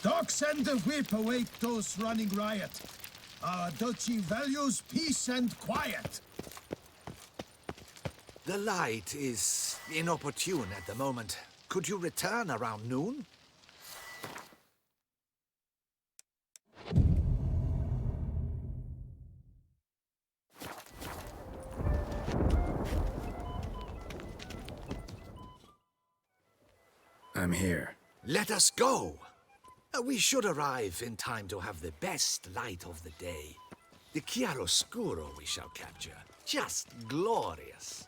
Stocks and the whip await those running riot. Our duchy values peace and quiet. The light is inopportune at the moment. Could you return around noon? I'm here. Let us go! We should arrive in time to have the best light of the day. The chiaroscuro we shall capture. Just glorious.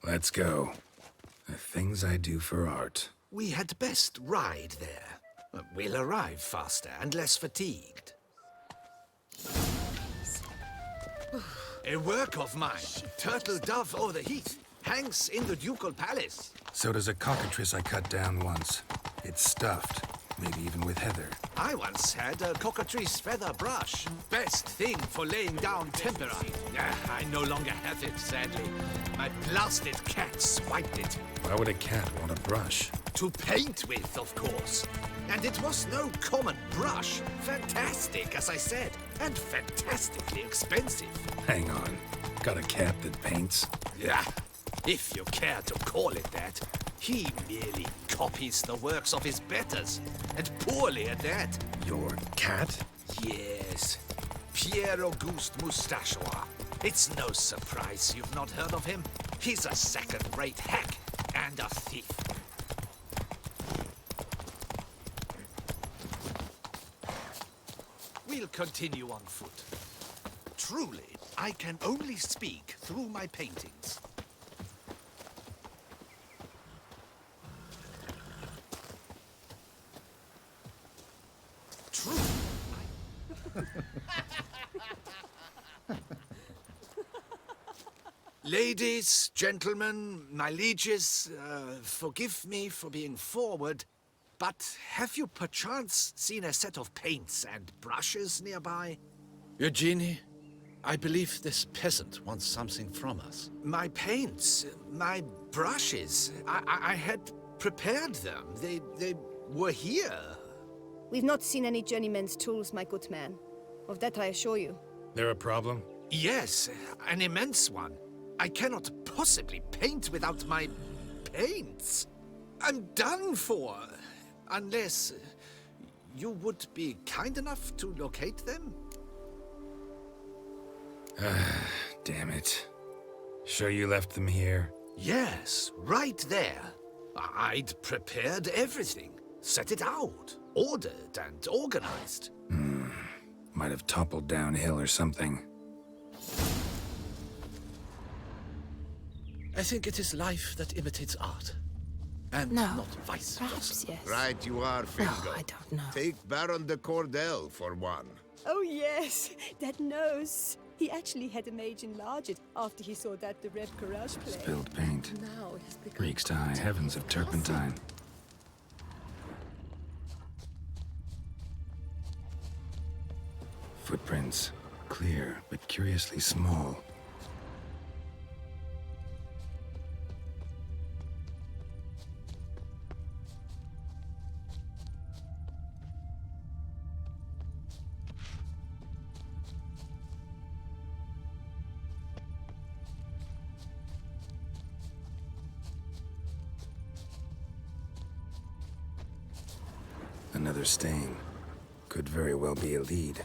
Let's go. The things I do for art. We had best ride there. We'll arrive faster and less fatigued. A work of mine, Turtle Dove o'er the Heath, hangs in the ducal palace. So does a cockatrice I cut down once. It's stuffed, maybe even with heather. I once had a cockatrice feather brush. Best thing for laying down tempera. I no longer have it, sadly. My blasted cat swiped it. Why would a cat want a brush? To paint with, of course. And it was no common brush. Fantastic, as I said. And fantastically expensive. Hang on. Got a cat that paints? Yeah, if you care to call it that. He merely copies the works of his betters. And poorly at that. Your cat? Yes. Pierre-Auguste Moustachois. It's no surprise you've not heard of him. He's a second-rate hack and a thief. We'll continue on foot. Truly, I can only speak through my paintings. True. Ladies, gentlemen, my lieges, forgive me for being forward, but have you perchance seen a set of paints and brushes nearby? Eugenie, I believe this peasant wants something from us. My paints, my brushes, I had prepared them. They were here. We've not seen any journeyman's tools, my good man. Of that I assure you. There a problem? Yes, an immense one. I cannot possibly paint without my paints. I'm done for. Unless you would be kind enough to locate them? Damn it. Sure you left them here? Yes, right there. I'd prepared everything. Set it out. Ordered and organized. Might have toppled downhill or something. I think it is life that imitates art. And No, not vice perhaps versa. yes. Right you are, Fingal. Oh, I don't know. Take Baron de Cordel for one. Oh yes, that nose. He actually had a mage enlarge it after he saw that the Red Courage play. Spilled paint. Now it has become Reeks to high heavens of turpentine. Footprints. Clear, but curiously small. Another stain. Could very well be a lead.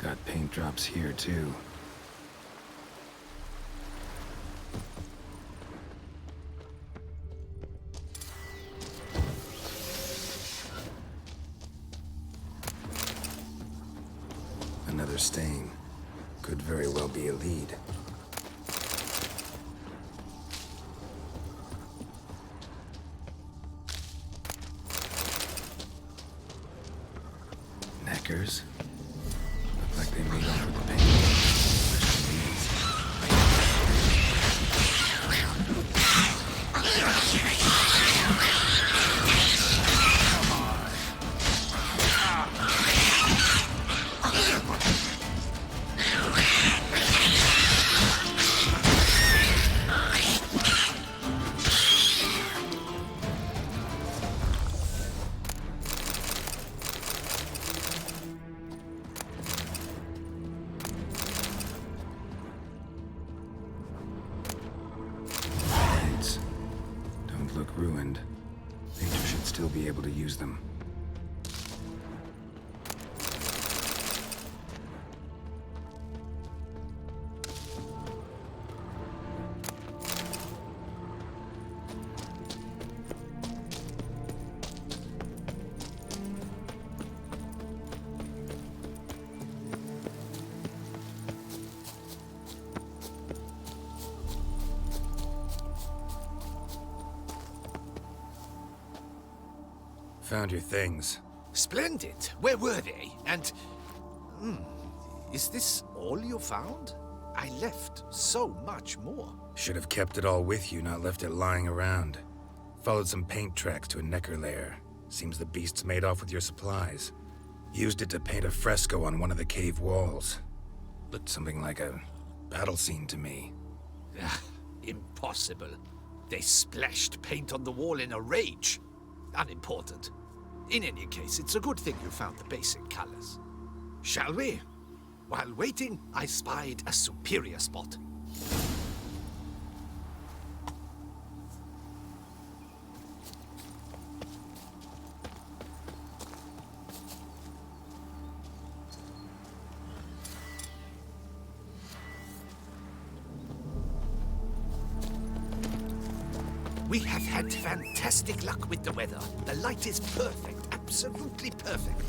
Got paint drops here, too. Another stain. Could very well be a lead. Knackers. Look like they made off with the paint. Especially these. ruined. Painter should still be able to use them. Found your things. Splendid. Where were they? And... is this all you found? I left so much more. Should have kept it all with you, not left it lying around. Followed some paint tracks to a necker lair. Seems the beast's made off with your supplies. Used it to paint a fresco on one of the cave walls. Looked something like a battle scene to me. Impossible. They splashed paint on the wall in a rage. Unimportant. In any case, it's a good thing you found the basic colors. Shall we? While waiting, I spied a superior spot. We have had fantastic luck with the weather. The light is perfect, absolutely perfect.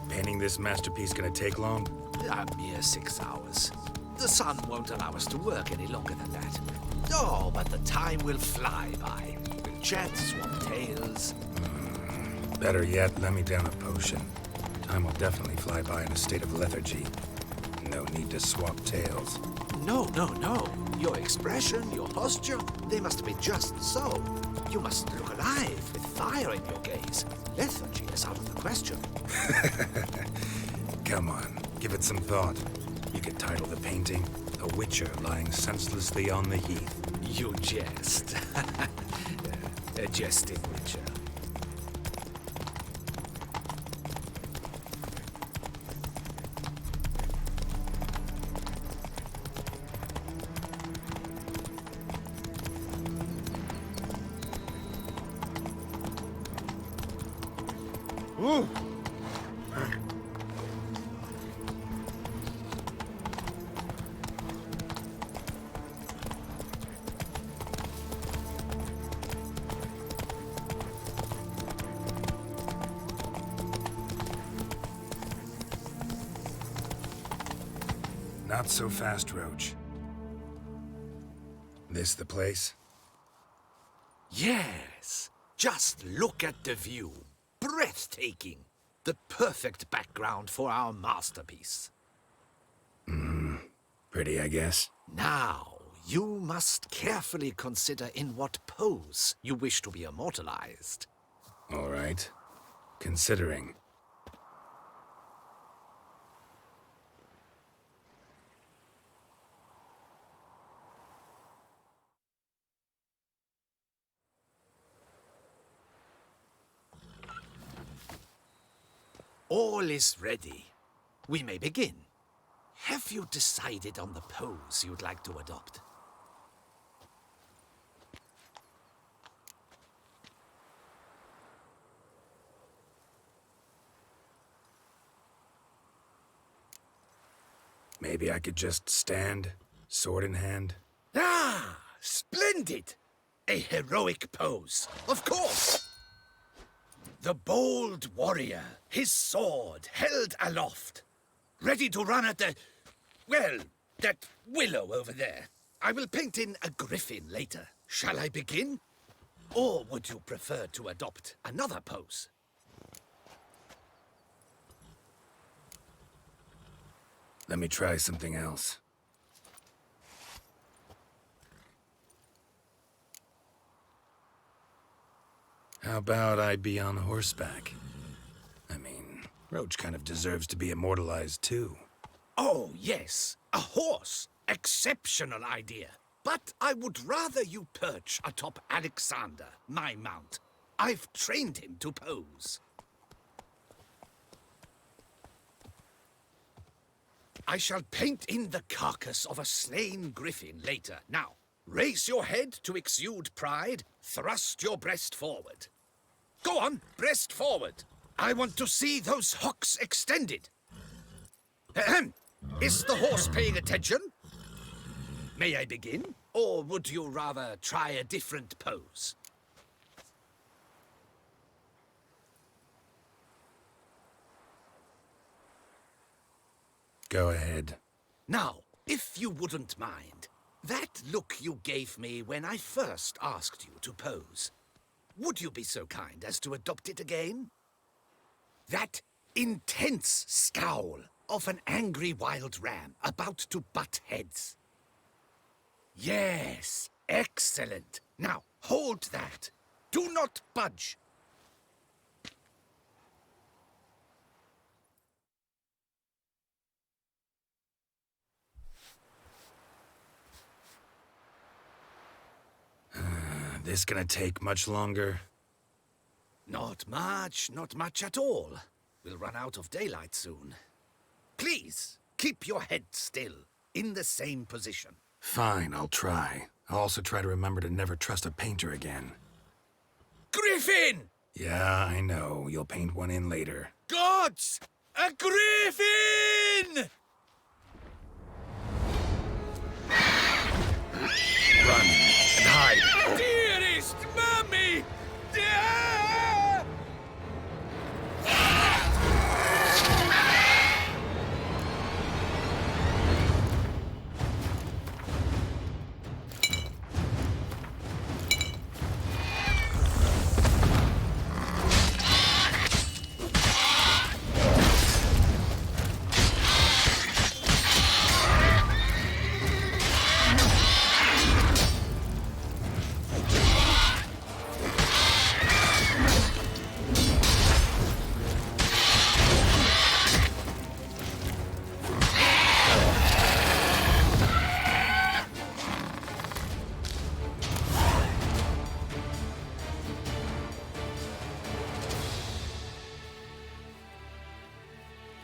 Painting this masterpiece gonna take long? A mere 6 hours. The sun won't allow us to work any longer than that. Oh, but the time will fly by. We'll chat, swap tales. Better yet, let me down a potion. Time will definitely fly by in a state of lethargy. No need to swap tales. No, no, no. Your expression, your posture, they must be just so. You must look alive with fire in your gaze. Lethargy is out of the question. Come on, give it some thought. You could title the painting, A Witcher Lying Senselessly on the Heath. You jest. A jesting witcher. Not so fast, Roach. This the place? Yes. Just look at the view. Breathtaking. The perfect background for our masterpiece. Pretty, I guess. Now, you must carefully consider in what pose you wish to be immortalized. All right. Considering. All is ready. We may begin. Have you decided on the pose you'd like to adopt? Maybe I could just stand, sword in hand. Ah, splendid! A heroic pose, of course! The bold warrior, his sword held aloft, ready to run at that willow over there. I will paint in a griffin later. Shall I begin? Or would you prefer to adopt another pose? Let me try something else. How about I be on horseback? I mean, Roach kind of deserves to be immortalized too. Oh, yes, a horse. Exceptional idea. But I would rather you perch atop Alexander, my mount. I've trained him to pose. I shall paint in the carcass of a slain griffin later. Now, raise your head to exude pride. Thrust your breast forward. Go on, breast forward. I want to see those hocks extended. Ahem. Is the horse paying attention? May I begin? Or would you rather try a different pose? Go ahead. Now, if you wouldn't mind, that look you gave me when I first asked you to pose, would you be so kind as to adopt it again? That intense scowl of an angry wild ram about to butt heads. Yes, excellent. Now, hold that. Do not budge. This gonna take much longer? Not much at all. We'll run out of daylight soon. Please, keep your head still, in the same position. Fine, I'll try. I'll also try to remember to never trust a painter again. Griffin! Yeah, I know. You'll paint one in later. Gods! A griffin! Run and hide! Dearest Mummy! Ah!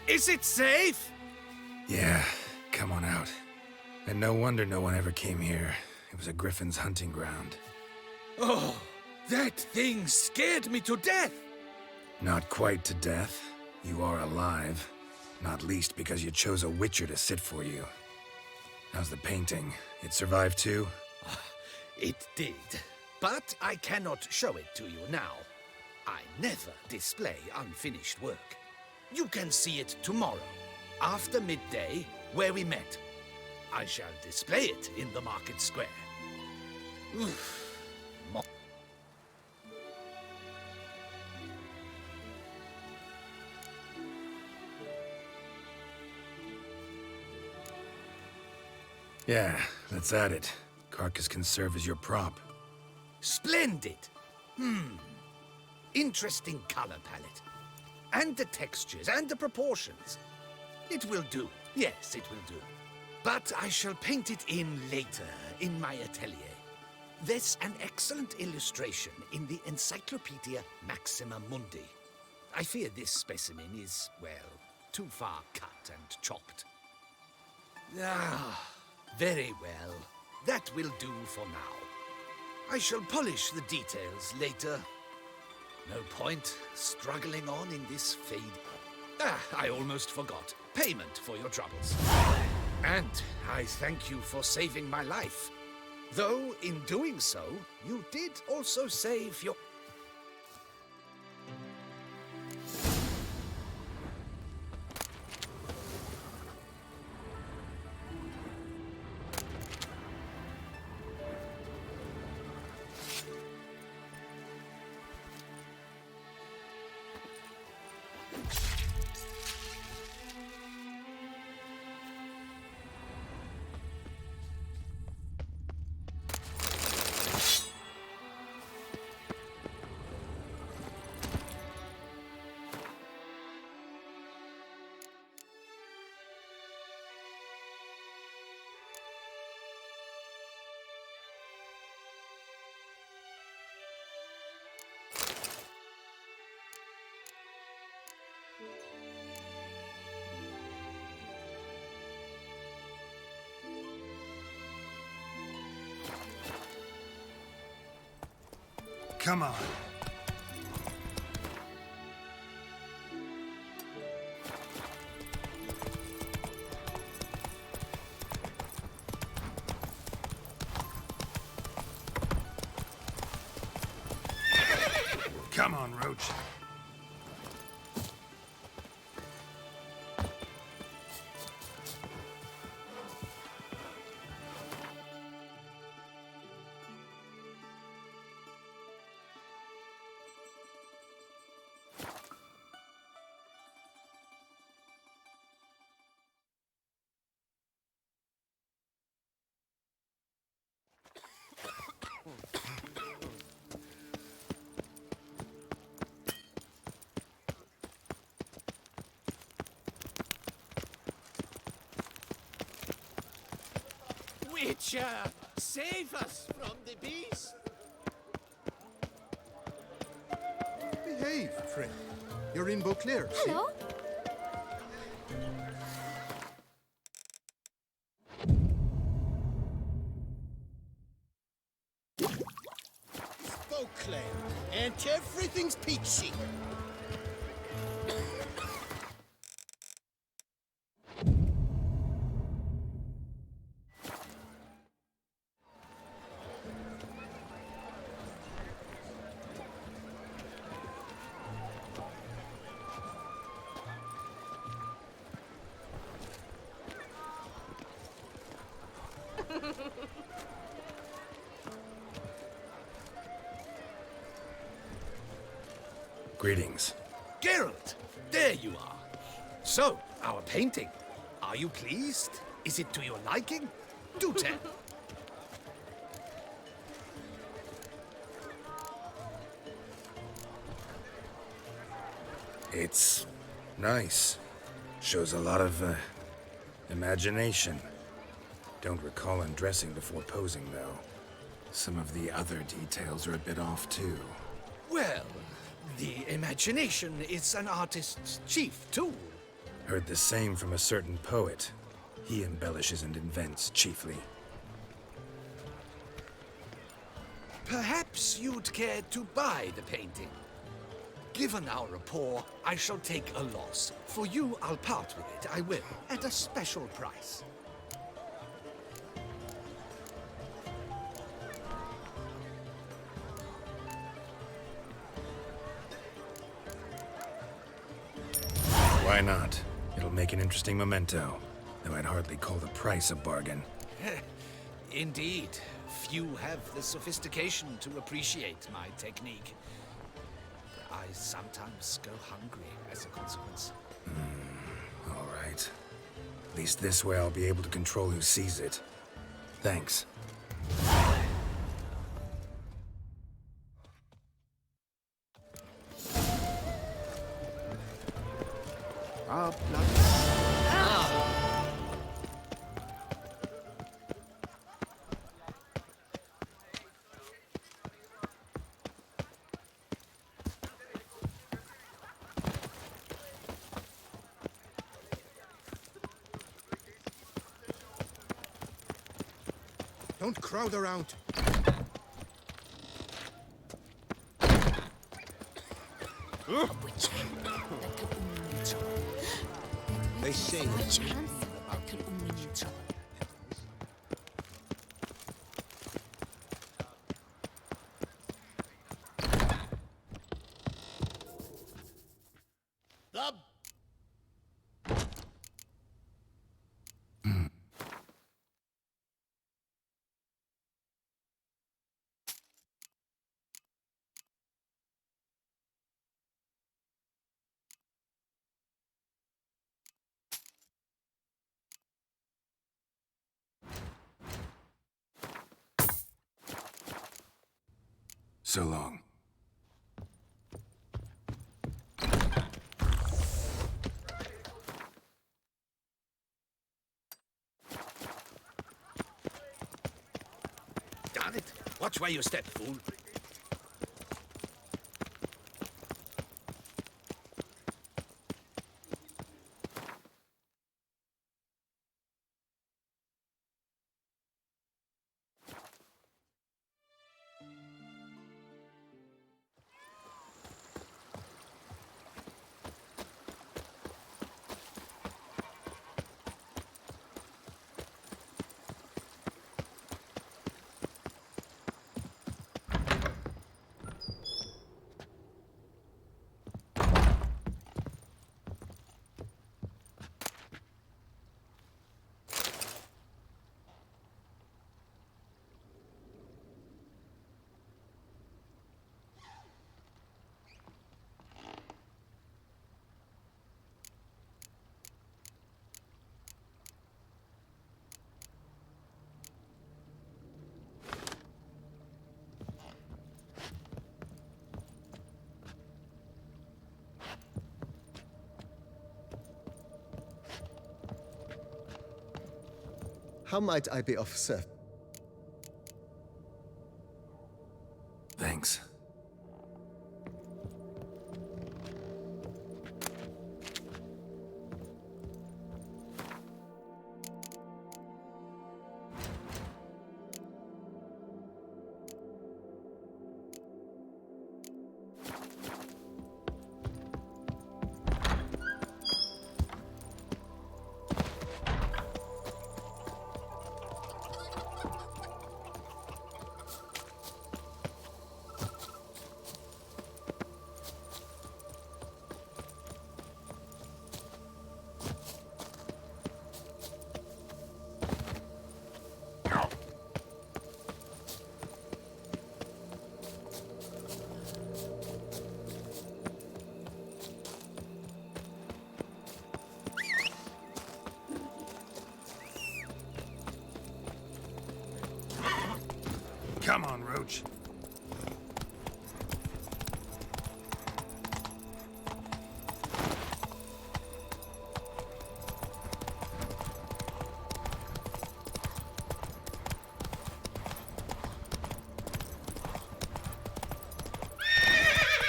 Is it safe? Yeah, come on out. And no wonder no one ever came here. It was a griffin's hunting ground. Oh, that thing scared me to death. Not quite to death. You are alive. Not least because you chose a witcher to sit for you. How's the painting? It survived too? It did. But I cannot show it to you now. I never display unfinished work. You can see it tomorrow, after midday, where we met. I shall display it in the market square. Oof. Yeah, that's at it. Carcass can serve as your prop. Splendid! Interesting color palette. And the textures, and the proportions. It will do. Yes, it will do. But I shall paint it in later, in my atelier. There's an excellent illustration in the Encyclopedia Maxima Mundi. I fear this specimen is, well, too far cut and chopped. Ah, very well. That will do for now. I shall polish the details later. No point struggling on in this fade. I almost forgot. Payment for your troubles. And I thank you for saving my life. Though, in doing so, you did also save your... Come on. Come on, Roach. Witcher, save us from the beast! Behave, friend. You're in Beauclair, see? Hello? Beauclair, and everything's peachy. Greetings. Geralt, there you are. So, our painting. Are you pleased? Is it to your liking? Do tell. It's nice. Shows a lot of, imagination. Don't recall undressing before posing, though. Some of the other details are a bit off, too. Well, the imagination is an artist's chief tool. Heard the same from a certain poet. He embellishes and invents, chiefly. Perhaps you'd care to buy the painting. Given our rapport, I shall take a loss. For you, I'll part with it, I will, at a special price. Why not? It'll make an interesting memento, though I'd hardly call the price a bargain. Indeed, few have the sophistication to appreciate my technique. I sometimes go hungry as a consequence. All right. At least this way I'll be able to control who sees it. Thanks. Ah, bloody... Don't crowd around. They say The So long. Darn it! Watch where you step, fool. How might I be of service? Thanks. Come on, Roach.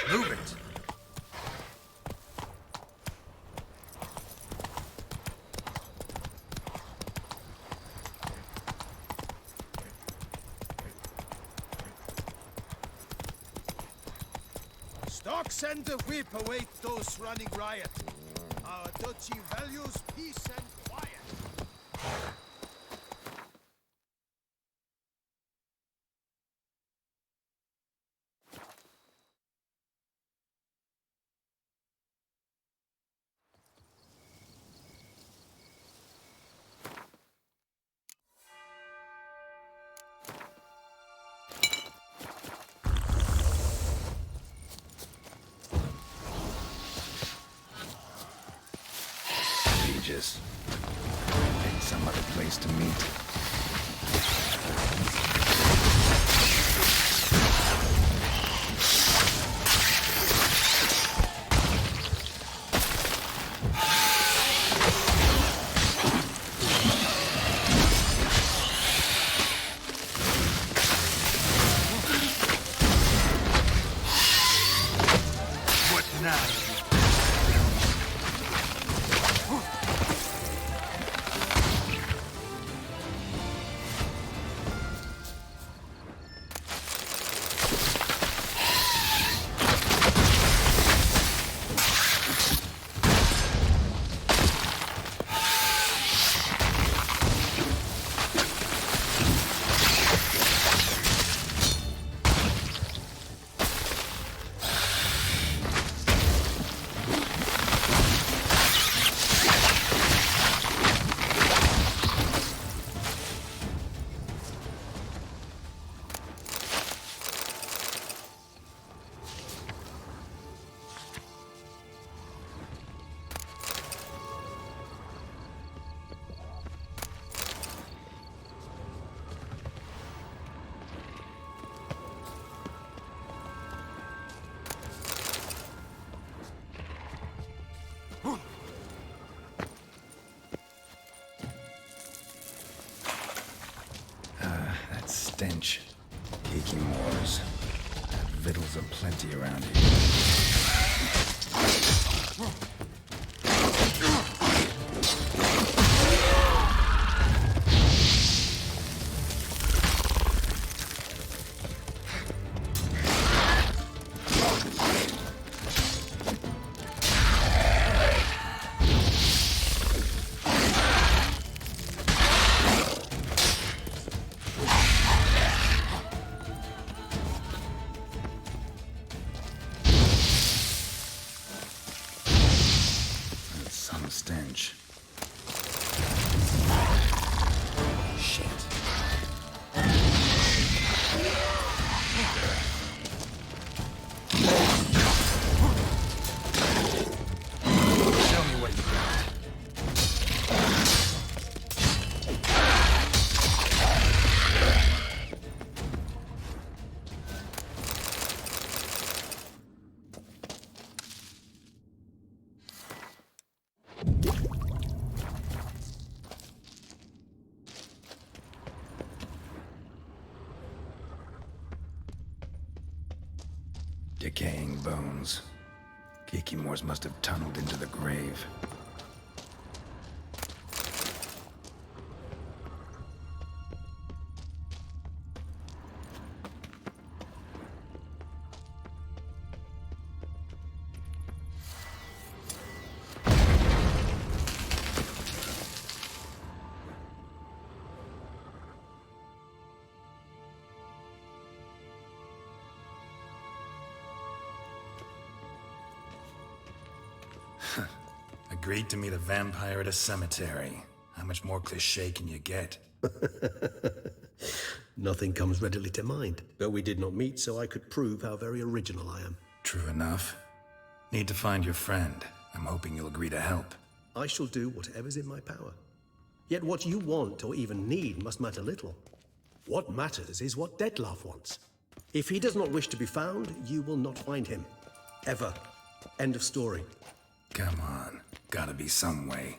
Move it. Stocks and the whip await those running riot. Our duchy values peace and quiet. Just pick some other place to meet. What now? That stench. Cakey moors. Got victuals aplenty around here. Decaying bones. Kikimors must have tunneled into the grave. Agreed to meet a vampire at a cemetery. How much more cliché can you get? Nothing comes readily to mind, but we did not meet so I could prove how very original I am. True enough. Need to find your friend. I'm hoping you'll agree to help. I shall do whatever's in my power. Yet what you want or even need must matter little. What matters is what Dettlaff wants. If he does not wish to be found, you will not find him. Ever. End of story. Come on. Gotta be some way.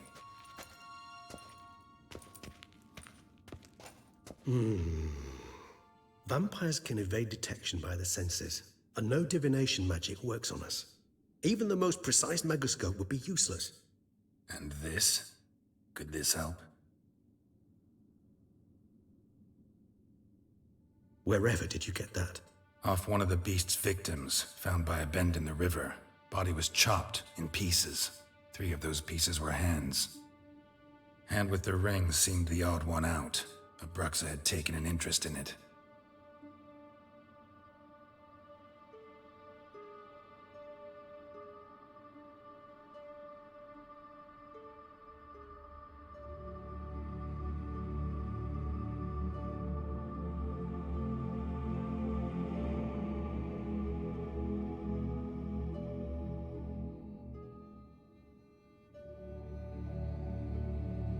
Vampires can evade detection by the senses, and no divination magic works on us. Even the most precise megoscope would be useless. And this? Could this help? Wherever did you get that? Off one of the beast's victims, found by a bend in the river. Body was chopped in pieces. 3 of those pieces were hands. Hand with the ring seemed the odd one out. Abruxa had taken an interest in it.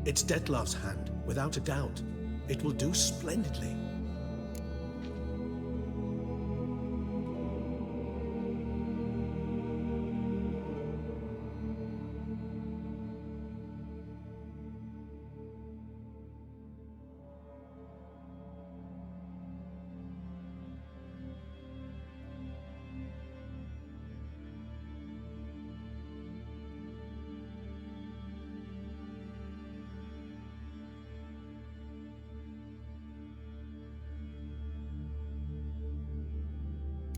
It's Dettlaff's hand, without a doubt. It will do splendidly.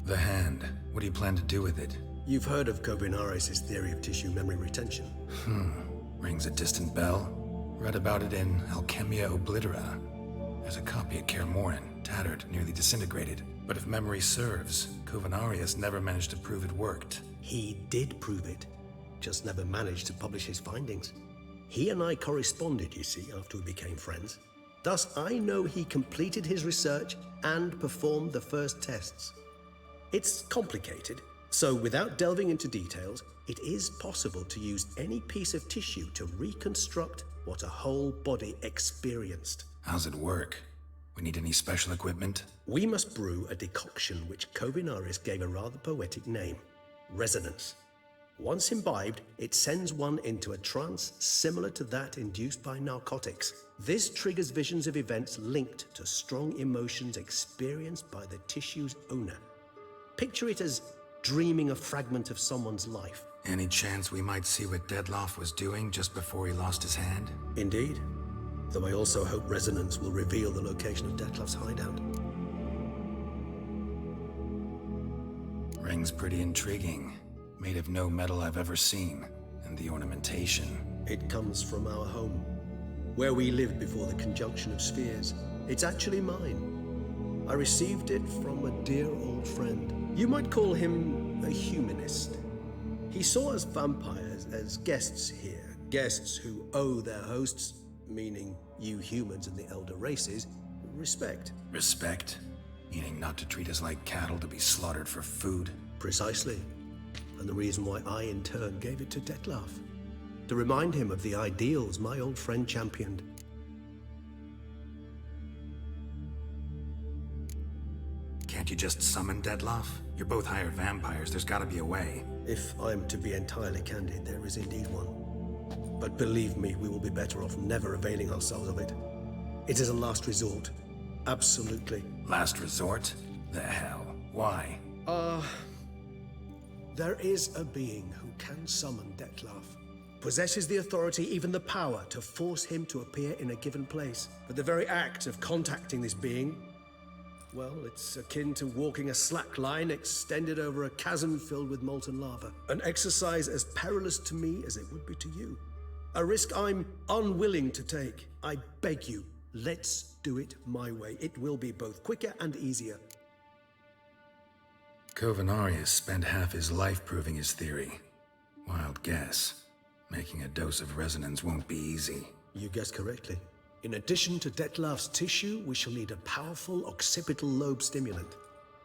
The hand. What do you plan to do with it? You've heard of Kovinaris' theory of tissue memory retention. Rings a distant bell. Read about it in Alchemia Oblitera. There's a copy at Kaer Morhen, tattered, nearly disintegrated. But if memory serves, Kovinaris never managed to prove it worked. He did prove it, just never managed to publish his findings. He and I corresponded, you see, after we became friends. Thus, I know he completed his research and performed the first tests. It's complicated, so without delving into details, it is possible to use any piece of tissue to reconstruct what a whole body experienced. How's it work? We need any special equipment? We must brew a decoction which Kovinaris gave a rather poetic name, resonance. Once imbibed, it sends one into a trance similar to that induced by narcotics. This triggers visions of events linked to strong emotions experienced by the tissue's owner. Picture it as dreaming a fragment of someone's life. Any chance we might see what Dettlaff was doing just before he lost his hand? Indeed. Though I also hope resonance will reveal the location of Dettlaff's hideout. Ring's pretty intriguing. Made of no metal I've ever seen. And the ornamentation. It comes from our home, where we lived before the conjunction of spheres. It's actually mine. I received it from a dear old friend. You might call him a humanist. He saw us vampires as guests here, guests who owe their hosts, meaning you humans and the elder races, respect. Respect? Meaning not to treat us like cattle to be slaughtered for food? Precisely. And the reason why I, in turn, gave it to Dettlaff. To remind him of the ideals my old friend championed. Can't you just summon Dettlaff? You're both hired vampires, there's gotta be a way. If I'm to be entirely candid, there is indeed one. But believe me, we will be better off never availing ourselves of it. It is a last resort. Absolutely. Last resort? The hell? Why? There is a being who can summon Dettlaff, possesses the authority, even the power, to force him to appear in a given place. But the very act of contacting this being, well, it's akin to walking a slack line extended over a chasm filled with molten lava. An exercise as perilous to me as it would be to you. A risk I'm unwilling to take. I beg you, let's do it my way. It will be both quicker and easier. Covenarius spent half his life proving his theory. Wild guess. Making a dose of resonance won't be easy. You guessed correctly. In addition to Dettlaff's tissue, we shall need a powerful occipital lobe stimulant.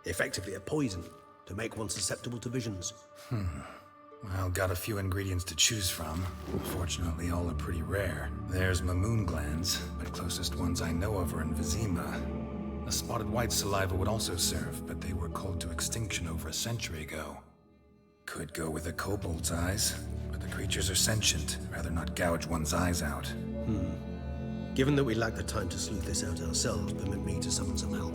Effectively a poison, to make one susceptible to visions. Well, got a few ingredients to choose from. Unfortunately, all are pretty rare. There's Mamoon glands, but closest ones I know of are in Vizima. A spotted white saliva would also serve, but they were called to extinction over a century ago. Could go with a kobold's eyes, but the creatures are sentient. Rather not gouge one's eyes out. Given that we lack the time to sleuth this out ourselves, permit me to summon some help.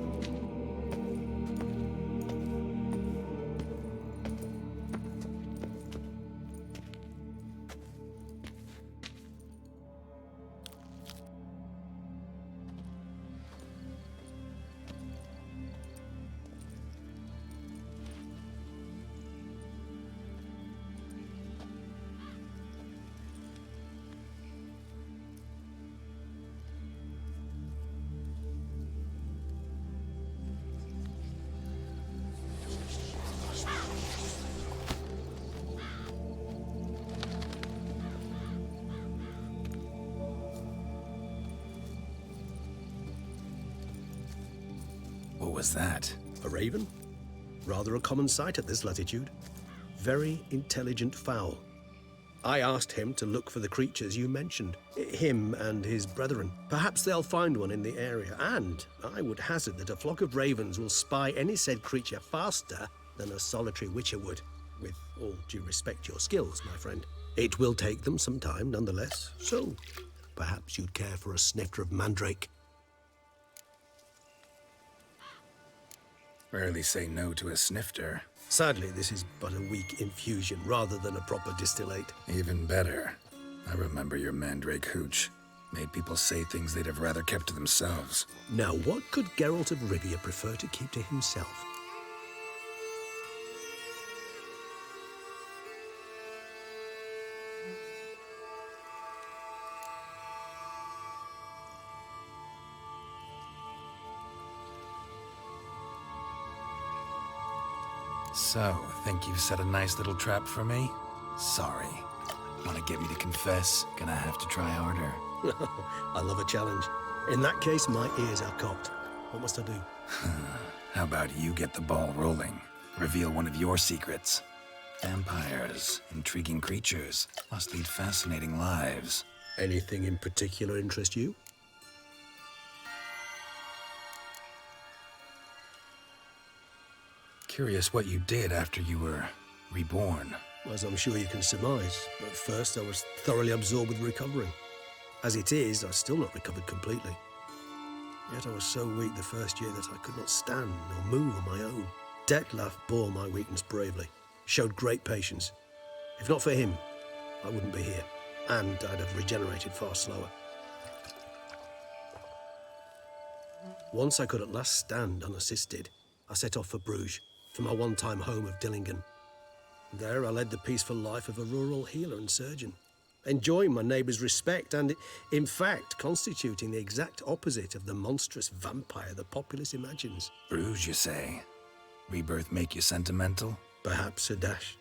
What was that? A raven? Rather a common sight at this latitude. Very intelligent fowl. I asked him to look for the creatures you mentioned. Him and his brethren. Perhaps they'll find one in the area, and I would hazard that a flock of ravens will spy any said creature faster than a solitary witcher would. With all due respect to your skills, my friend. It will take them some time, nonetheless. So, perhaps you'd care for a snifter of mandrake. Rarely say no to a snifter. Sadly, this is but a weak infusion rather than a proper distillate. Even better. I remember your mandrake hooch. Made people say things they'd have rather kept to themselves. Now, what could Geralt of Rivia prefer to keep to himself? So, think you've set a nice little trap for me? Sorry. Want to get me to confess? Gonna have to try harder. I love a challenge. In that case, my ears are cocked. What must I do? How about you get the ball rolling? Reveal one of your secrets. Vampires, intriguing creatures, must lead fascinating lives. Anything in particular interest you? Curious what you did after you were reborn. As I'm sure you can surmise, but first I was thoroughly absorbed with recovering. As it is, I've still not recovered completely. Yet I was so weak the first year that I could not stand or move on my own. Dettlaff bore my weakness bravely, showed great patience. If not for him, I wouldn't be here, and I'd have regenerated far slower. Once I could at last stand unassisted, I set off for Bruges, for my one-time home of Dillingen. There I led the peaceful life of a rural healer and surgeon, enjoying my neighbours' respect and, in fact, constituting the exact opposite of the monstrous vampire the populace imagines. Bruges, you say? Rebirth make you sentimental? Perhaps a dash.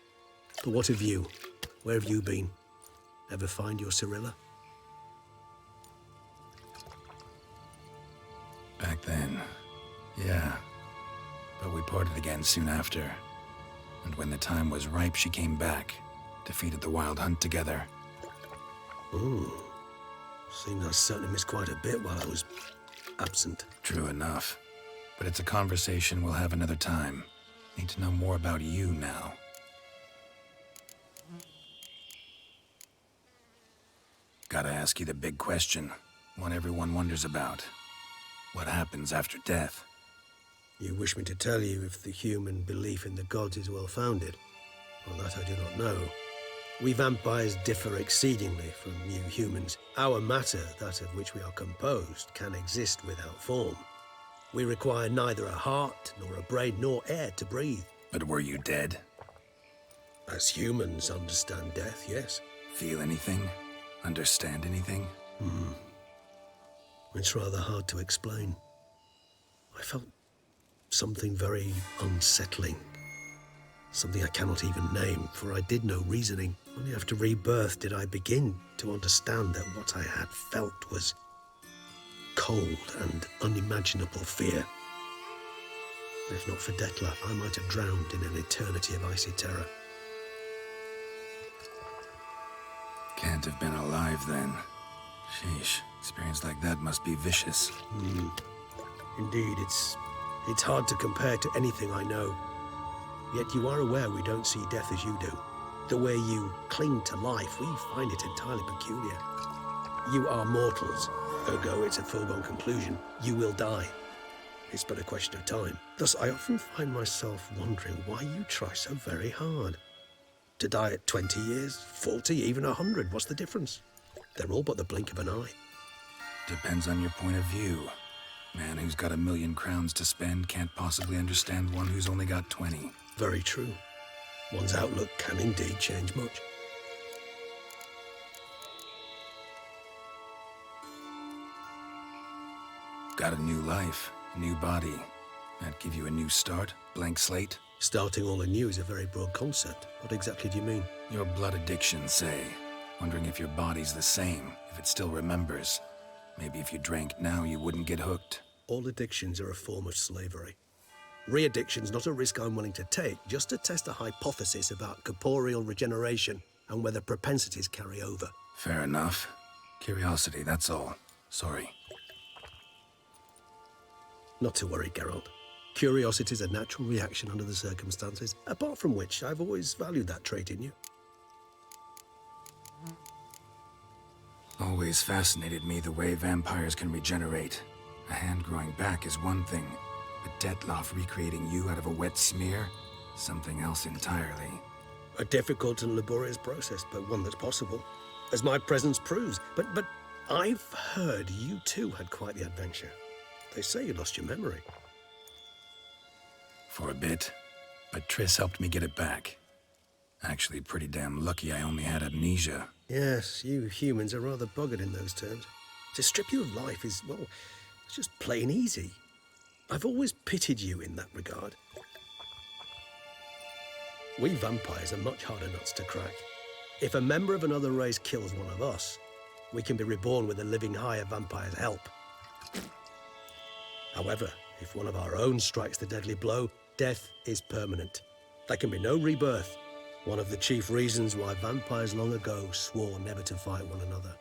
But what of you? Where have you been? Ever find your Cyrilla? Back then, yeah. But we parted again soon after. And when the time was ripe, she came back. Defeated the Wild Hunt together. Ooh. Seems I certainly missed quite a bit while I was absent. True enough. But it's a conversation we'll have another time. Need to know more about you now. Gotta ask you the big question. One everyone wonders about. What happens after death? You wish me to tell you if the human belief in the gods is well-founded? Well, that I do not know. We vampires differ exceedingly from you humans. Our matter, that of which we are composed, can exist without form. We require neither a heart, nor a brain, nor air to breathe. But were you dead? As humans understand death, yes. Feel anything? Understand anything? It's rather hard to explain. I felt something very unsettling. Something I cannot even name, for I did no reasoning. Only after rebirth did I begin to understand that what I had felt was cold and unimaginable fear. If not for Dettler, I might have drowned in an eternity of icy terror. Can't have been alive then. Sheesh, experience like that must be vicious. Indeed, it's hard to compare to anything I know. Yet you are aware we don't see death as you do. The way you cling to life, we find it entirely peculiar. You are mortals, ergo it's a foregone conclusion. You will die. It's but a question of time. Thus, I often find myself wondering why you try so very hard. To die at 20 years, 40, even 100, what's the difference? They're all but the blink of an eye. Depends on your point of view. Man who's got 1,000,000 crowns to spend can't possibly understand one who's only got 20. Very true. One's outlook can indeed change much. Got a new life, a new body. That give you a new start? Blank slate? Starting all anew is a very broad concept. What exactly do you mean? Your blood addiction, say. Wondering if your body's the same, if it still remembers. Maybe if you drank now, you wouldn't get hooked. All addictions are a form of slavery. Re-addiction's not a risk I'm willing to take, just to test a hypothesis about corporeal regeneration and whether propensities carry over. Fair enough. Curiosity, that's all. Sorry. Not to worry, Geralt. Curiosity is a natural reaction under the circumstances, apart from which I've always valued that trait in you. Always fascinated me the way vampires can regenerate. A hand growing back is one thing, but Detloff recreating you out of a wet smear? Something else entirely. A difficult and laborious process, but one that's possible, as my presence proves. But I've heard you too had quite the adventure. They say you lost your memory. For a bit, but Triss helped me get it back. Actually, pretty damn lucky I only had amnesia. Yes, you humans are rather buggered in those terms. To strip you of life is, well, it's just plain easy. I've always pitied you in that regard. We vampires are much harder nuts to crack. If a member of another race kills one of us, we can be reborn with a living higher vampire's help. However, if one of our own strikes the deadly blow, death is permanent. There can be no rebirth. One of the chief reasons why vampires long ago swore never to fight one another.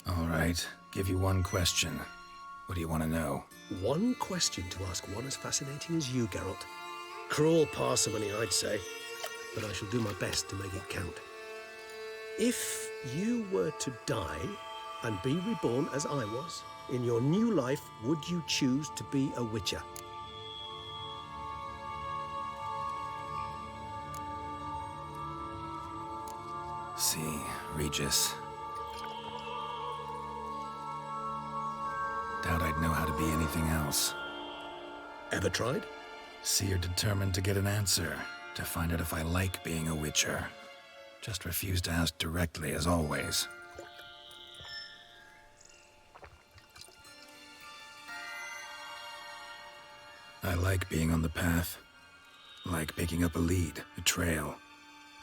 All right, give you one question. What do you want to know? One question to ask one as fascinating as you, Geralt. Cruel parsimony, I'd say, but I shall do my best to make it count. If you were to die and be reborn as I was, in your new life, would you choose to be a witcher? See, Regis. Doubt I'd know how to be anything else. Ever tried? See, you're determined to get an answer, to find out if I like being a witcher. Just refuse to ask directly, as always. I like being on the path. I like picking up a lead, a trail.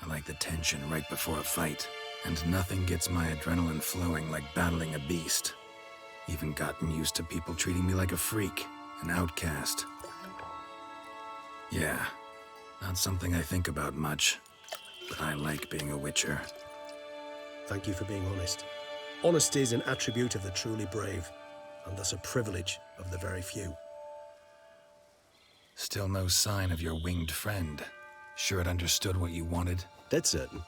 I like the tension right before a fight. And nothing gets my adrenaline flowing like battling a beast. Even gotten used to people treating me like a freak, an outcast. Yeah, not something I think about much, but I like being a witcher. Thank you for being honest. Honesty is an attribute of the truly brave, and thus a privilege of the very few. Still no sign of your winged friend. Sure it understood what you wanted? Dead certain.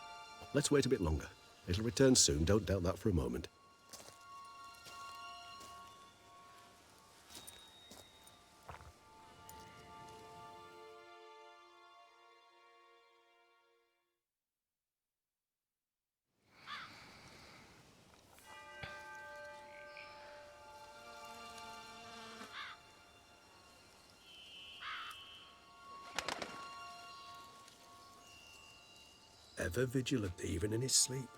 Let's wait a bit longer. It'll return soon, don't doubt that for a moment. Ever vigilant, even in his sleep.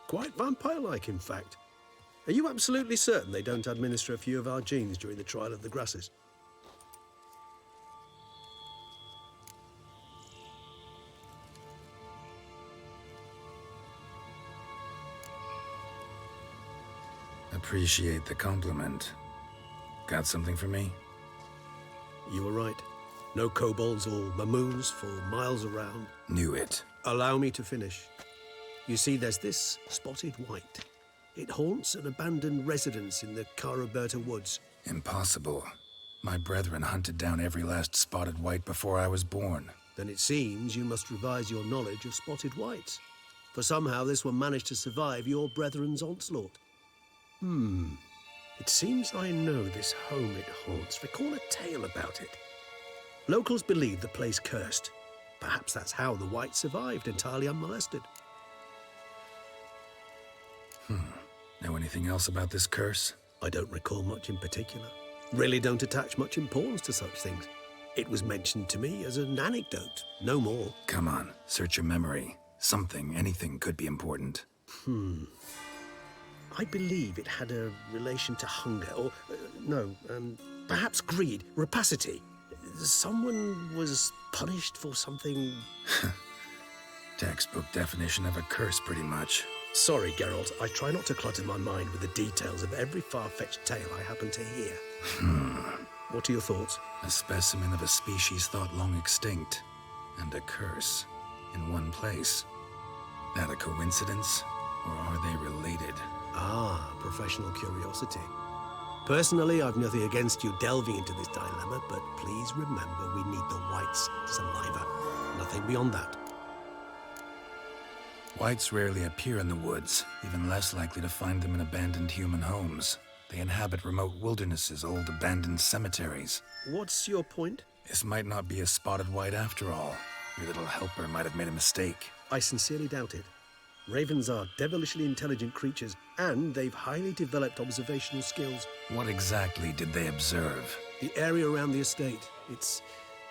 Quite vampire-like, in fact. Are you absolutely certain they don't administer a few of our genes during the trial of the grasses? Appreciate the compliment. Got something for me? You were right. No kobolds or mamoons for miles around. Knew it. Allow me to finish. You see, there's this spotted white. It haunts an abandoned residence in the Caraberta woods. Impossible. My brethren hunted down every last spotted white before I was born. Then it seems you must revise your knowledge of spotted whites. For somehow this one managed to survive your brethren's onslaught. It seems I know this home it haunts. Recall a tale about it. Locals believe the place cursed. Perhaps that's how the white survived, entirely unmolested. Know anything else about this curse? I don't recall much in particular. Really don't attach much importance to such things. It was mentioned to me as an anecdote, no more. Come on, search your memory. Something, anything could be important. I believe it had a relation to hunger, or, perhaps greed, rapacity. Someone was punished for something... Textbook definition of a curse, pretty much. Sorry, Geralt, I try not to clutter my mind with the details of every far-fetched tale I happen to hear. What are your thoughts? A specimen of a species thought long extinct, and a curse in one place. That a coincidence, or are they related? Ah, professional curiosity. Personally, I've nothing against you delving into this dilemma, but please remember we need the whites' saliva. Nothing beyond that. Whites rarely appear in the woods, even less likely to find them in abandoned human homes. They inhabit remote wildernesses, old abandoned cemeteries. What's your point? This might not be a spotted white after all. Your little helper might have made a mistake. I sincerely doubt it. Ravens are devilishly intelligent creatures, and they've highly developed observational skills. What exactly did they observe? The area around the estate, it's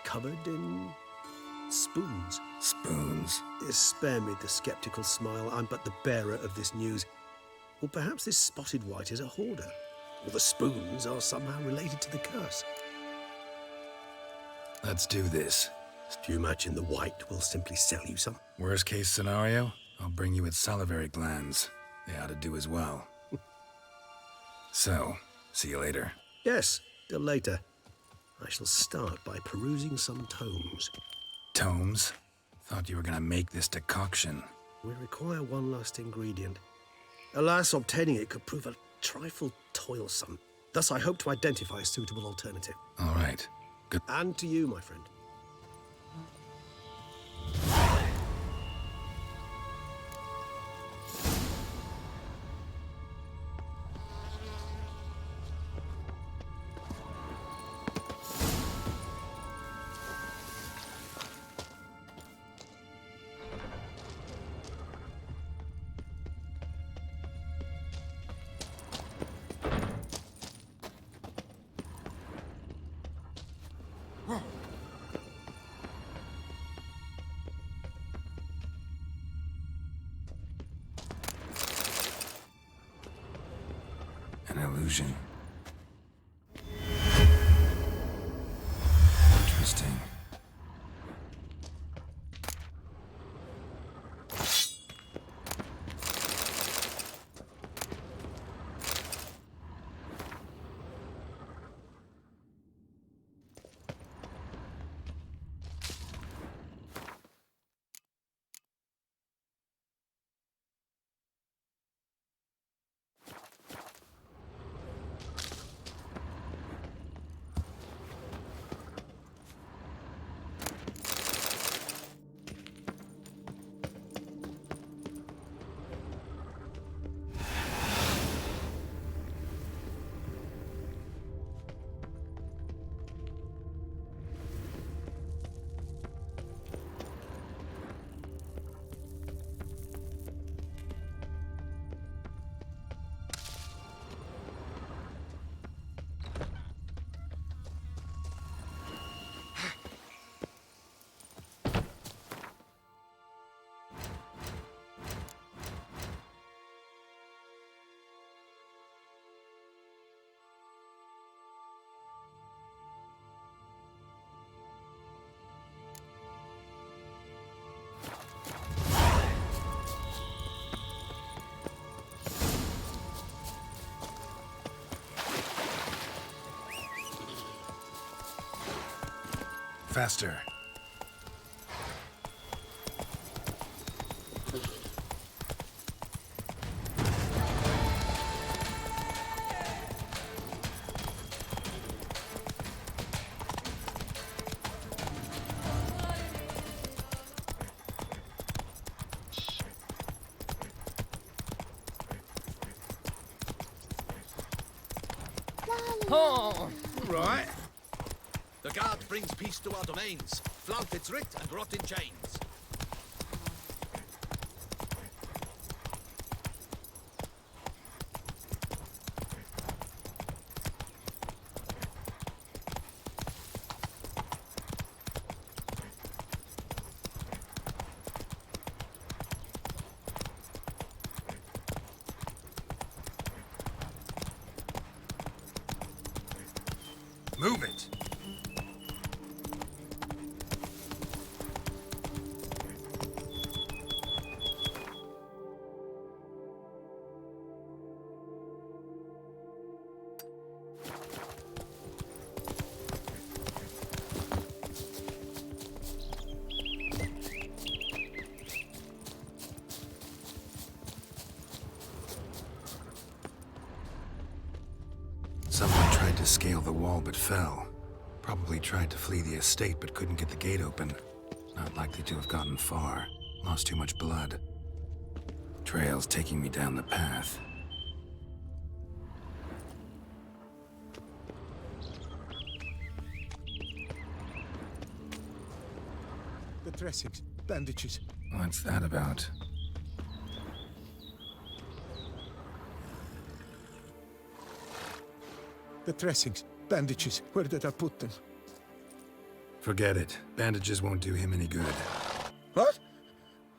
covered in spoons. Spoons? Spare me the skeptical smile. I'm but the bearer of this news. Or perhaps this spotted white is a hoarder. Or the spoons are somehow related to the curse. Let's do this. Do you imagine the white will simply sell you some? Worst case scenario, I'll bring you its salivary glands. They ought to do as well. So, see you later. Yes, till later. I shall start by perusing some tomes. Tomes? Thought you were gonna make this decoction. We require one last ingredient. Alas, obtaining it could prove a trifle toilsome. Thus, I hope to identify a suitable alternative. All right. Good. And to you, my friend. An illusion. Interesting. Faster. Right. The guard brings peace to our domains. Flout its writ and rot in chains. Move it! Someone tried to scale the wall but fell. Probably tried to flee the estate but couldn't get the gate open. Not likely to have gotten far. Lost too much blood. Trail's taking me down the path. The dressings, bandages. What's that about? The dressings, bandages. Where did I put them? Forget it. Bandages won't do him any good. What?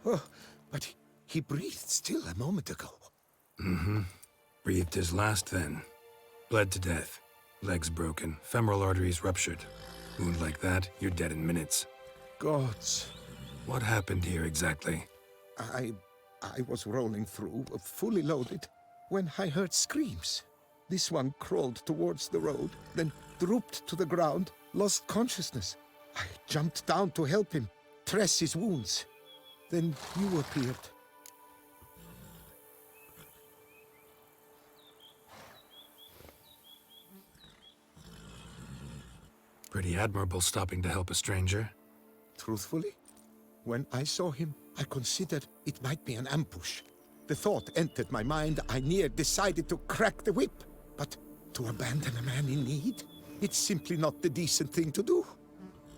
Oh, but he breathed still a moment ago. Breathed his last then. Bled to death. Legs broken. Femoral arteries ruptured. Wound like that, you're dead in minutes. Gods. What happened here exactly? I was rolling through, fully loaded, when I heard screams. This one crawled towards the road, then drooped to the ground, lost consciousness. I jumped down to help him, dress his wounds. Then you appeared. Pretty admirable stopping to help a stranger. Truthfully, when I saw him, I considered it might be an ambush. The thought entered my mind, I near decided to crack the whip. But to abandon a man in need? It's simply not the decent thing to do.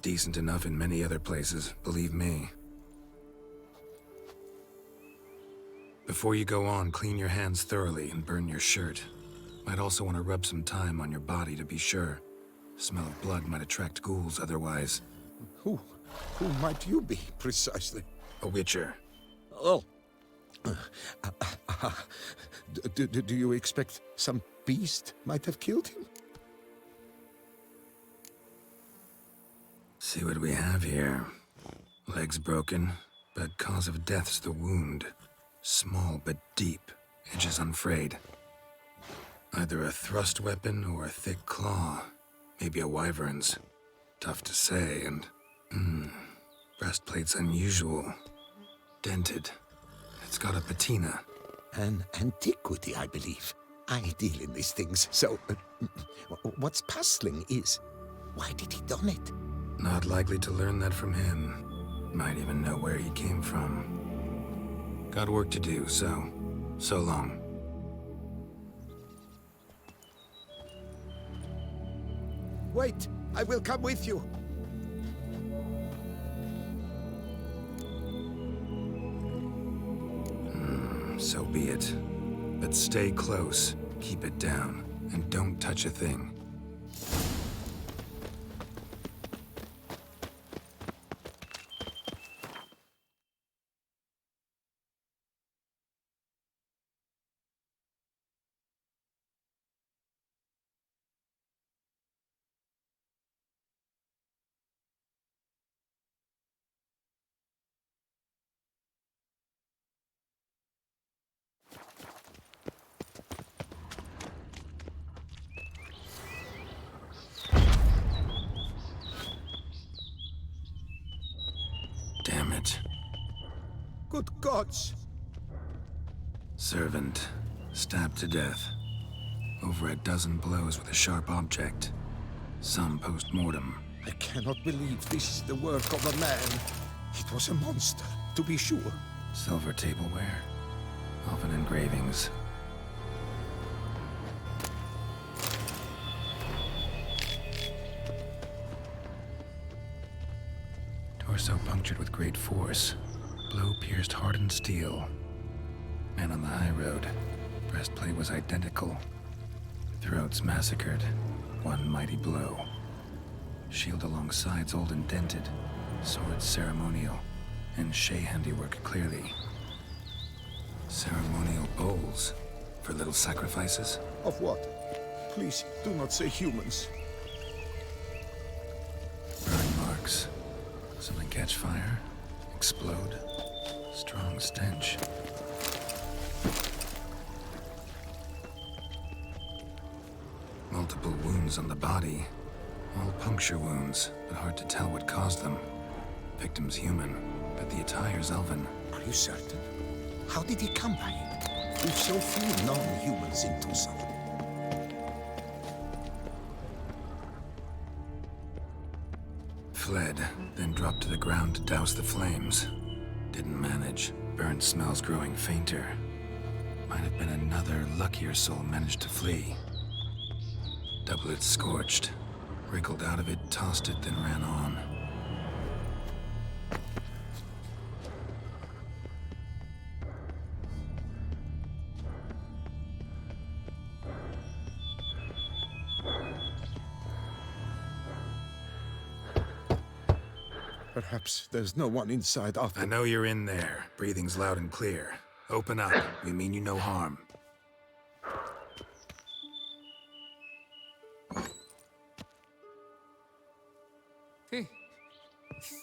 Decent enough in many other places, believe me. Before you go on, clean your hands thoroughly and burn your shirt. Might also want to rub some time on your body to be sure. Smell of blood might attract ghouls otherwise. Who might you be, precisely? A witcher. Oh. Do you expect some beast might have killed him? See what we have here. Legs broken, but cause of death's the wound. Small but deep, edges unfrayed. Either a thrust weapon or a thick claw. Maybe a wyvern's. Tough to say, and... breastplate's unusual. Dented. It's got a patina. An antiquity, I believe. I deal in these things, so... what's puzzling is, why did he don it? Not likely to learn that from him. Might even know where he came from. Got work to do, so long. Wait, I will come with you. So be it. But stay close, keep it down, and don't touch a thing. it. Good gods! Servant, stabbed to death. Over a dozen blows with a sharp object. Some post-mortem. I cannot believe this is the work of a man. It was a monster, to be sure. Silver tableware. Elven engravings. Torso punctured with great force. Blow pierced hardened steel. Man on the high road. Breastplate was identical. Throats massacred. One mighty blow. Shield along sides old and dented. Sword ceremonial. And Shay handiwork clearly. Ceremonial bowls. For little sacrifices? Of what? Please, do not say humans. Burn marks. Something catch fire. Explode. Strong stench. Multiple wounds on the body. All puncture wounds, but hard to tell what caused them. Victim's human, but the attire's elven. Are you certain? How did he come by it? We've so few non-humans in Tucson. Fled, then dropped to the ground to douse the flames. Didn't manage. Burnt smells growing fainter. Might have been another luckier soul managed to flee. Doublet scorched. Wriggled out of it, tossed it, then ran on. Perhaps there's no one inside after... I know you're in there. Breathing's loud and clear. Open up. We mean you no harm.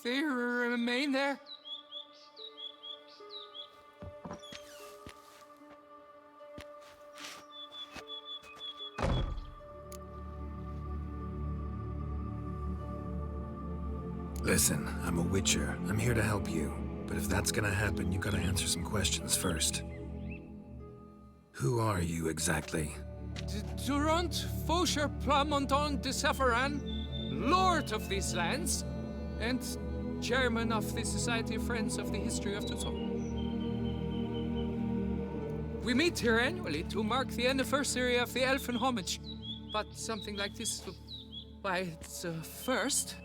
They remain there? Listen, I'm a witcher. I'm here to help you. But if that's gonna happen, you gotta answer some questions first. Who are you exactly? Durant Faucher Plamondon de Safaran, Lord of these lands, and Chairman of the Society of Friends of the History of Tucson. We meet here annually to mark the anniversary of the Elfin Homage, but something like this, why, it's a first.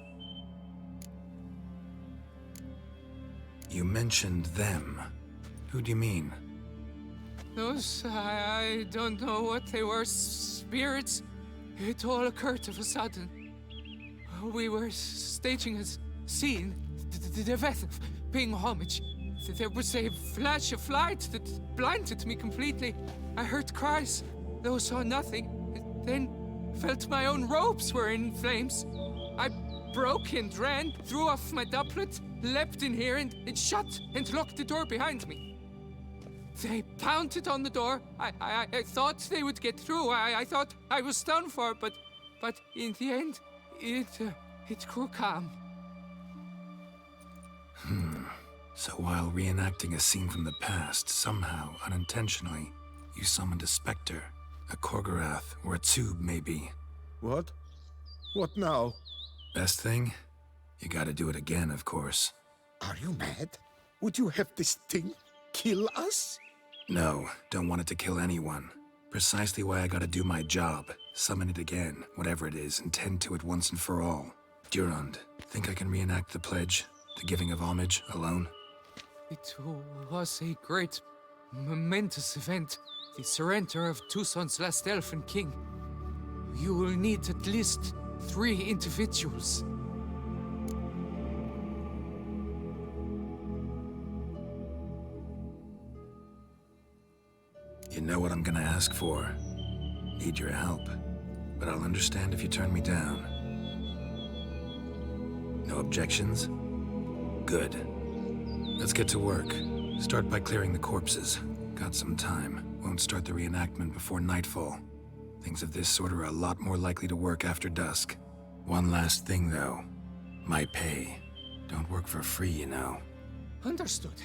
You mentioned them. Who do you mean? Those, I don't know what they were, spirits. It all occurred of a sudden. We were staging a scene, the death of paying homage. There was a flash of light that blinded me completely. I heard cries, though saw nothing. Then felt my own robes were in flames. I broke and ran, threw off my doublet, leapt in here and shut and locked the door behind me. They pounded on the door. I thought they would get through. I thought I was done for, but in the end, it grew calm. So while reenacting a scene from the past, somehow, unintentionally, you summoned a specter, a Korgorath, or a tube, maybe. What? What now? Best thing? You gotta do it again, of course. Are you mad? Would you have this thing kill us? No, don't want it to kill anyone. Precisely why I gotta do my job. Summon it again, whatever it is, and tend to it once and for all. Durand, think I can reenact the pledge, the giving of homage, alone? It was a great, momentous event. The surrender of Tucson's last elfin king. You will need at least 3 individuals. You know what I'm gonna ask for. Need your help. But I'll understand if you turn me down. No objections? Good. Let's get to work. Start by clearing the corpses. Got some time. Won't start the reenactment before nightfall. Things of this sort are a lot more likely to work after dusk. One last thing, though. My pay. Don't work for free, you know. Understood.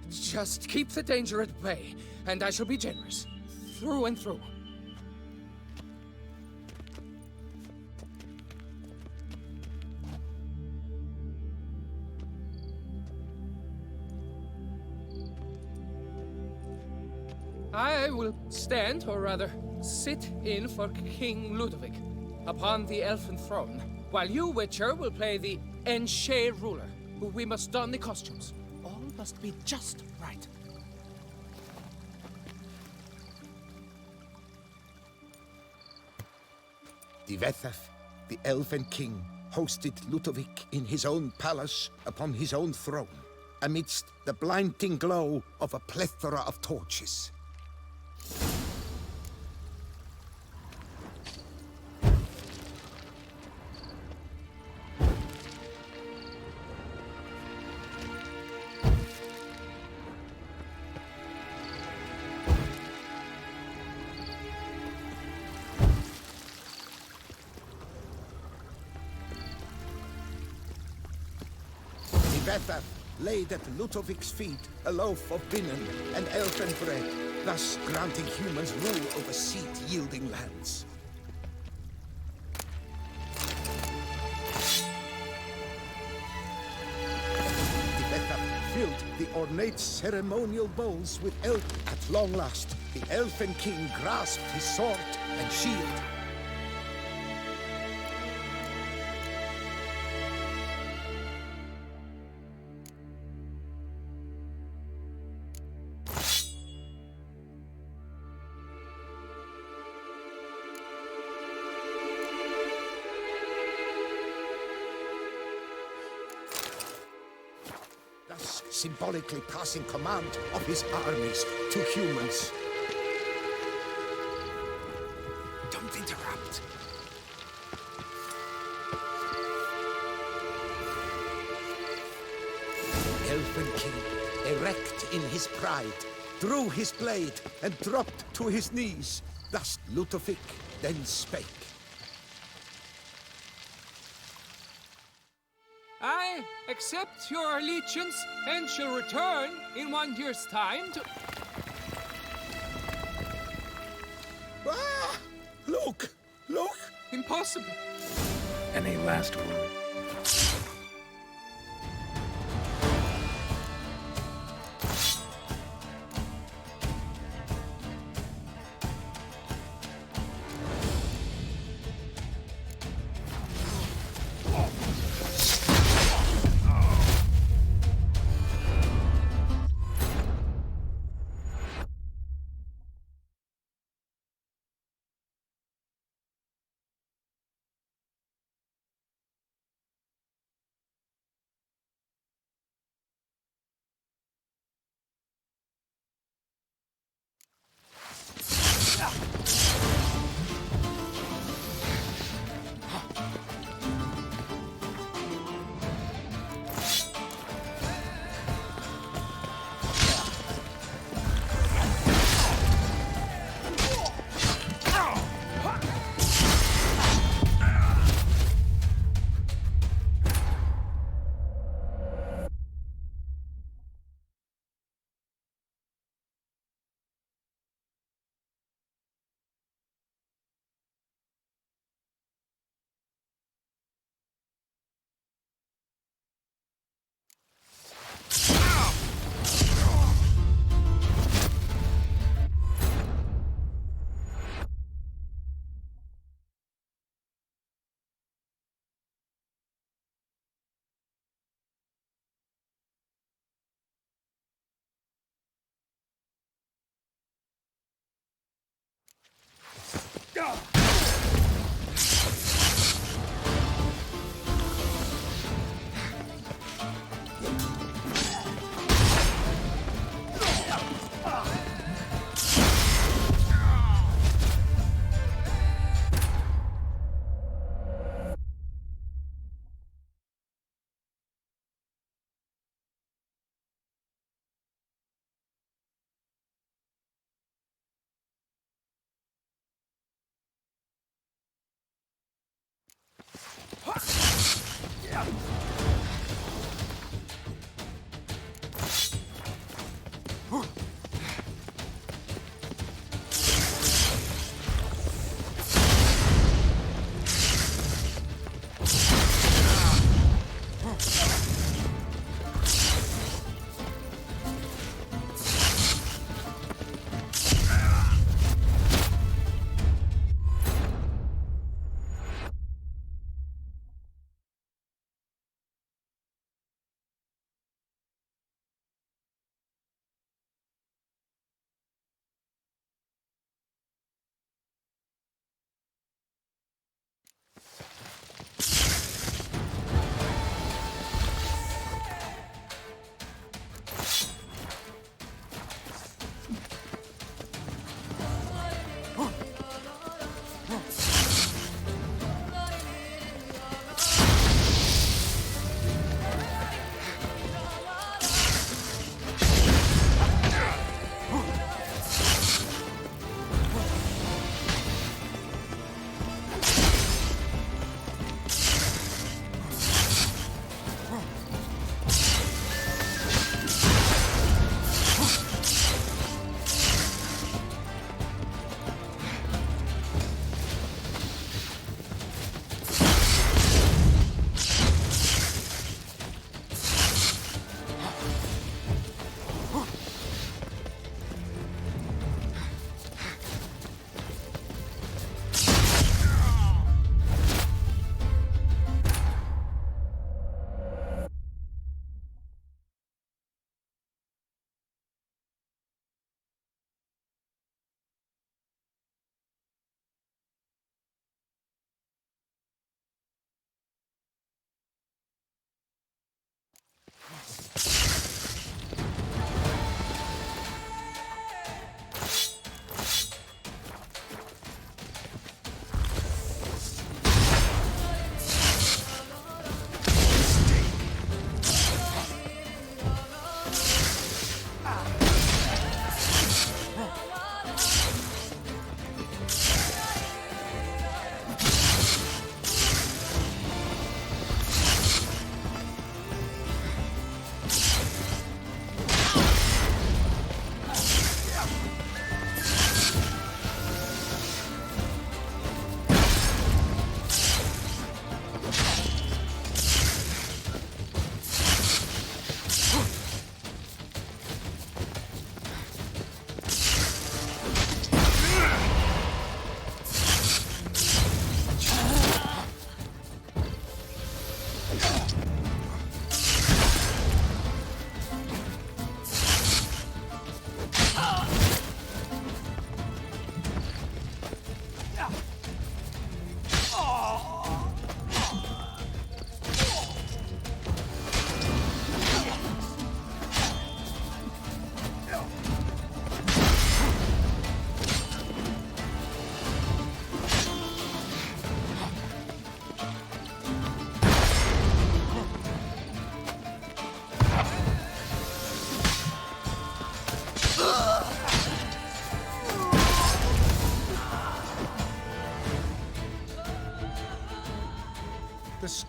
Just keep the danger at bay, and I shall be generous. Through and through. I will stand, or rather, sit in for King Ludovic upon the elfin throne, while you, Witcher, will play the Enche ruler, who we must don the costumes. All must be just right. Divethaf, the Elven King, hosted Ludovic in his own palace upon his own throne, amidst the blinding glow of a plethora of torches. Divethaf laid at Ludovic's feet a loaf of binnen and elfin bread, thus granting humans rule over seed-yielding lands. Divethaf filled the ornate ceremonial bowls with elk. At long last, the elfin king grasped his sword and shield. Thus symbolically passing command of his armies to humans. Don't interrupt. The Elfin King, erect in his pride, drew his blade and dropped to his knees. Thus Ludovic then spake. I accept your allegiance and shall return in 1 year's time to... Ah! Look! Look! Impossible. Any last word?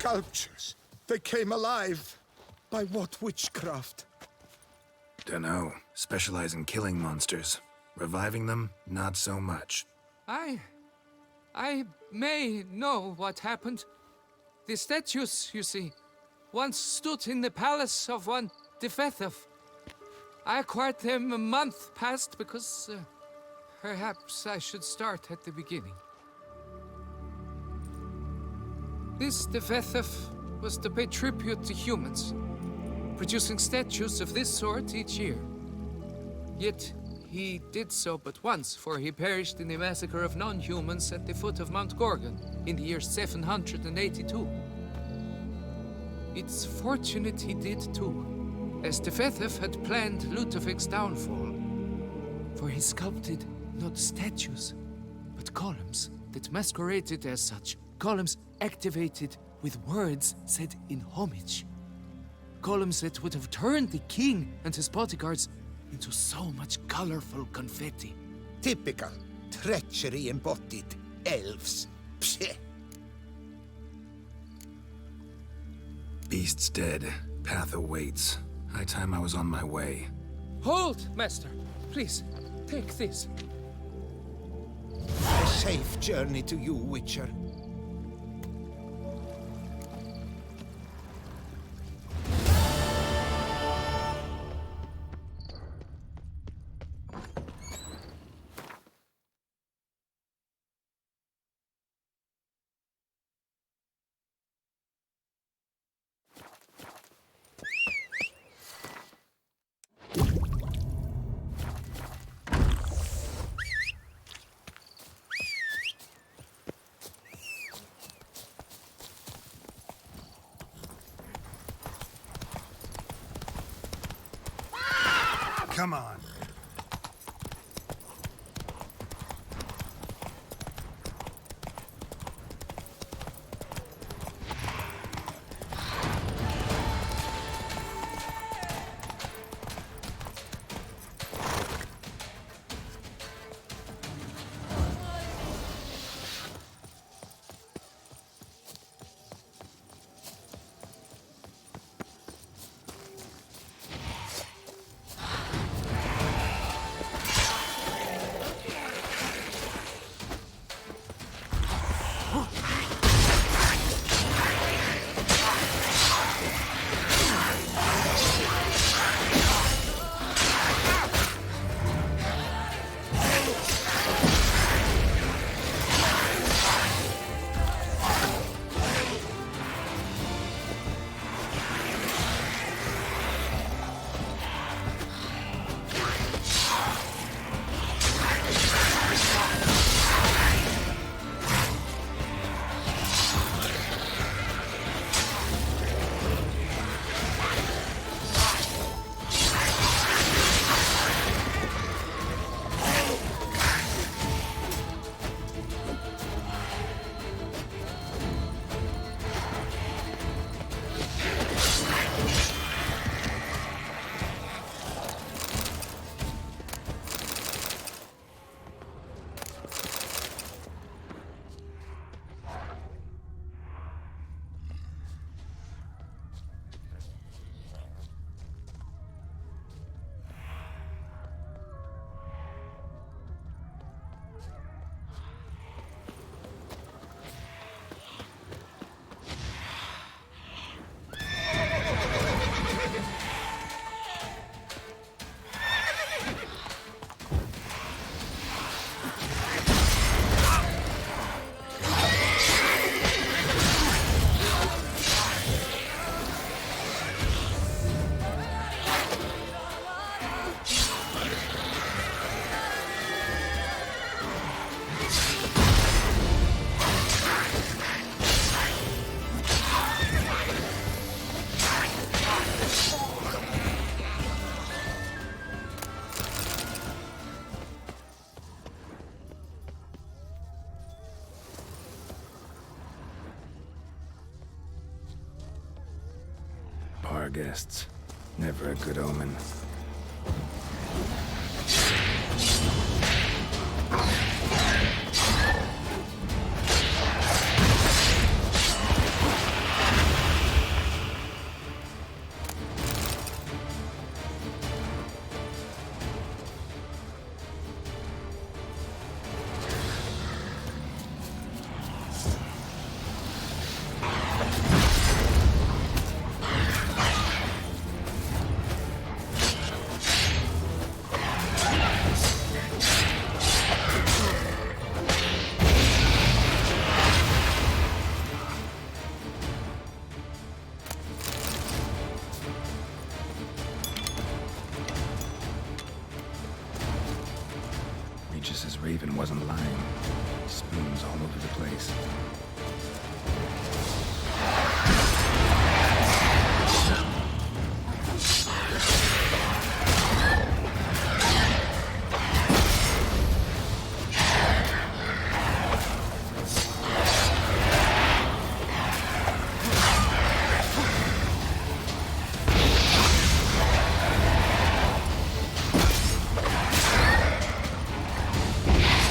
sculptures. They came alive. By what witchcraft? Dunno. Specialize in killing monsters. Reviving them, not so much. I may know what happened. The statues, you see, once stood in the palace of one Defethov. I acquired them a month past because perhaps I should start at the beginning. This Defethov was to pay tribute to humans, producing statues of this sort each year. Yet he did so but once, for he perished in the massacre of non-humans at the foot of Mount Gorgon in the year 782. It's fortunate he did too, as Defethov had planned Ludovic's downfall. For he sculpted not statues, but columns that masqueraded as such. Columns activated with words said in homage. Columns that would have turned the king and his bodyguards into so much colorful confetti. Typical. Treachery embodied. Elves. Psheh. Beast's dead. Path awaits. High time I was on my way. Hold, master. Please, take this. A safe journey to you, Witcher. Come on. Bar guests. Never a good omen. Raven wasn't lying. Spoons all over the place.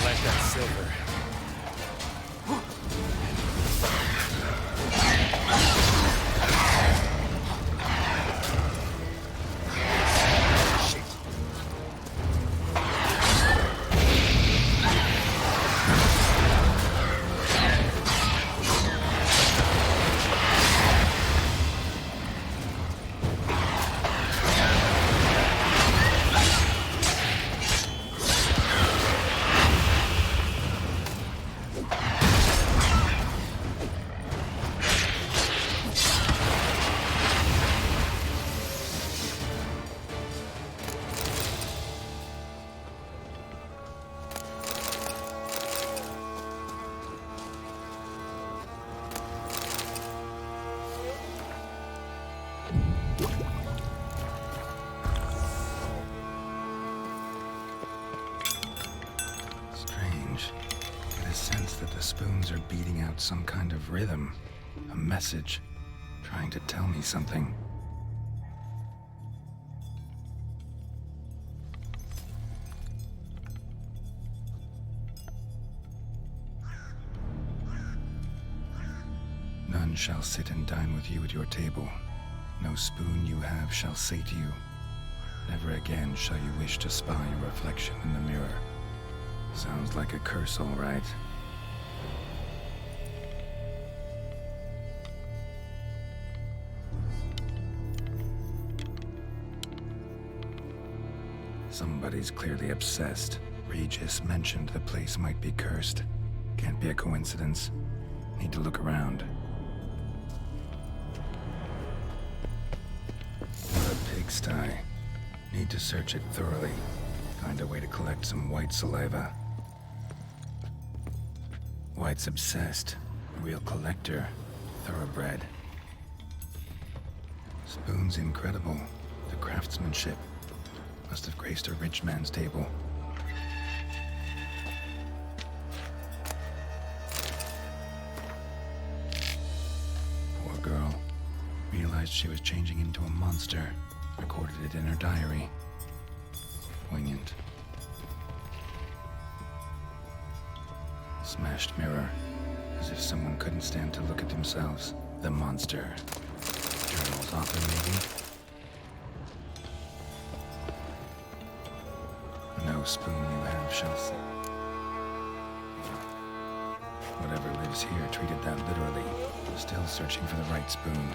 Like that silver. Strange. I get a sense that the spoons are beating out some kind of rhythm. A message. Trying to tell me something. None shall sit and dine with you at your table. No spoon you have shall say to you, never again shall you wish to spy your reflection in the mirror. Sounds like a curse, all right. Somebody's clearly obsessed. Regis mentioned the place might be cursed. Can't be a coincidence. Need to look around. What a pigsty. Need to search it thoroughly. Find a way to collect some white saliva. White's obsessed. A real collector. Thoroughbred. Spoon's incredible. The craftsmanship. Must have graced a rich man's table. Poor girl. Realized she was changing into a monster. Recorded it in her diary. Poignant. Smashed mirror. As if someone couldn't stand to look at themselves. The monster. Journal's author, maybe? No spoon you have shall see. Whatever lives here treated that literally. Still searching for the right spoon.